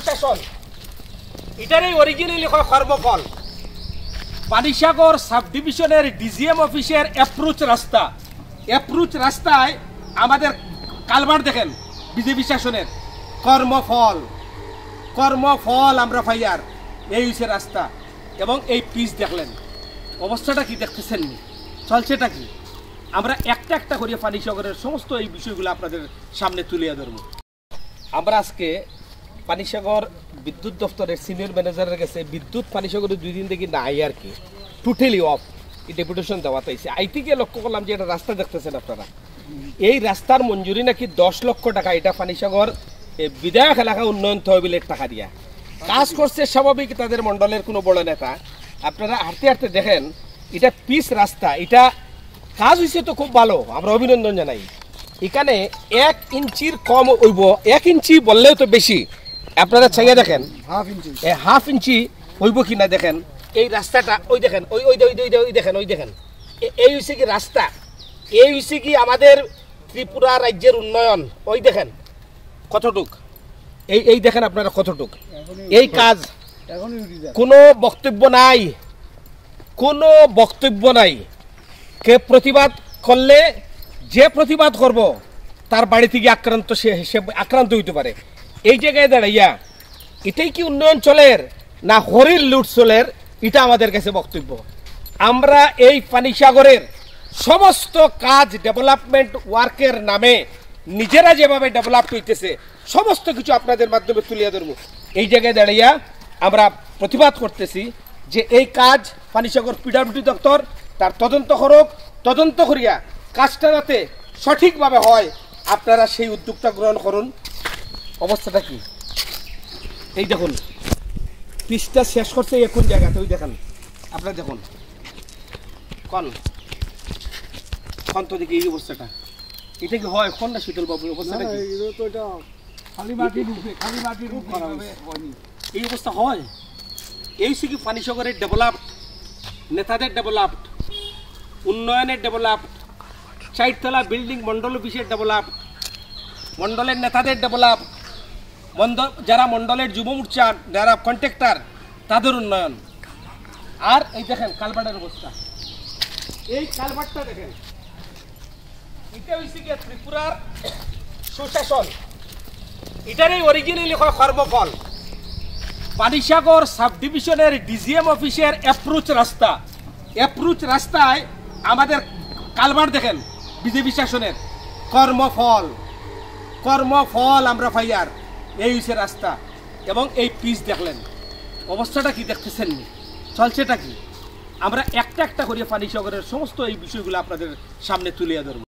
সুশাসন এটারই অরিজিনালি হয় কর্মফল। পানিসাগর সাব ডিভিশনের ডিজিএম অফিসের অ্যাপ্রোচ রাস্তায় আমাদের কালভার্ট দেখেন বিজেপি শাসনের কর্মফল আমরা পাইয়ার এই হচ্ছে রাস্তা। এবং এই পিচ দেখলেন অবস্থাটা কি দেখতেছেন, চলছেটা কি, আমরা একটা একটা করিয়া পানিসাগরের সমস্ত এই বিষয়গুলো আপনাদের সামনে তুলিয়া ধরব। আমরা আজকে পানিসাগর বিদ্যুৎ দপ্তরের সিনিয়র ম্যানেজারের কাছে বিদ্যুৎ পানিসাগরে 2 দিন থেকে নাই আর কি, টোটালি অফ ডেপুটেশন দেওয়া হয়েছে। আইটিকে লক্ষ্য করলাম যে এটা রাস্তা দেখতেছেন আপনারা, এই রাস্তার মঞ্জুরি নাকি 10 লক্ষ টাকা, এটা পানিসাগর বিধায়ক এলাকা উন্নয়ন তহবিলের টাকা দিয়া কাজ করছে। স্বাভাবিক তাদের মন্ডলের কোনো বড় নেতা, আপনারা হাঁটতে হাঁটতে দেখেন এটা পিচ রাস্তা, এটা কাজ হয়েছে তো খুব ভালো, আমরা অভিনন্দন জানাই। এখানে 1 ইঞ্চির কম হইব, 1 ইঞ্চি বললেও তো বেশি, আপনারা চাইয়া দেখেন হাফ ইঞ্চি হইব কিনা দেখেন। এই রাস্তাটা ওই দেখেন, ওই দেখেন এই হচ্ছে কি রাস্তা, এই হচ্ছে কি আমাদের ত্রিপুরা রাজ্যের উন্নয়ন। ওই দেখেন কতটুক, এই দেখেন আপনারা কতটুক। এই কাজ কোনো বক্তব্য নাই, কে প্রতিবাদ করলে যে প্রতিবাদ করব তার বাড়ি থেকে আক্রান্ত হইতে পারে। এই জায়গায় দাঁড়াইয়া এটাই কি উন্নয়ন চলের না হরির লুট চলের, এটা আমাদের কাছে বক্তব্য। আমরা এই পানিসাগরের সমস্ত কাজ ডেভেলপমেন্ট ওয়ার্কের নামে নিজেরা যেভাবে ডেভেলপ হইতেছে সমস্ত কিছু আপনাদের মাধ্যমে তুলিয়া ধরব। এই জায়গায় দাঁড়াইয়া আমরা প্রতিবাদ করতেছি যে এই কাজ পানিসাগর পিডব্লিউডি দপ্তর তার তদন্ত করিয়া কাজটা যাতে সঠিকভাবে হয়, আপনারা সেই উদ্যোগটা গ্রহণ করুন। অবস্থাটা কি এই দেখুন, পিচটা শেষ করছে এখন জায়গাতে, ওই দেখেন আপনারা দেখুন কন তো দেখি এই অবস্থাটা, এটা কি হয় কোন না শীতল বাবু অবস্থাটা কি? এই অবস্থা হয়, এই কি পানিসাগরের ডেভেলপড, নেতাদের ডেভেলপড, উন্নয়নের ডেভেলপড, 4 তলা বিল্ডিং মন্ডল অফিসের ডেভেলপড, মন্ডলের নেতাদের ডেভেলপ, যারা মন্ডলের যুব মোর্চা যারা কন্ট্রাক্টর তাদের উন্নয়ন। আর এই দেখেন কালভার্টের অবস্থা, এই কালভার্টটা দেখেন, এটা হচ্ছে কি ত্রিপুরার সুশাসন এটারই অরিজিনালি হয় কর্মফল। পানিসাগর সাব ডিভিশনের ডিজিএম অফিসের অ্যাপ্রোচ রাস্তায় আমাদের কালভার্ট দেখেন বিজেপি শাসনের কর্মফল আমরা পাইয়ার এই হচ্ছে রাস্তা। এবং এই পিচ দেখলেন অবস্থাটা কি দেখতেছেন, চলছেটা কি, আমরা একটা একটা করিয়া পানিসাগরের সমস্ত এই বিষয়গুলো আপনাদের সামনে তুলিয়া ধরব।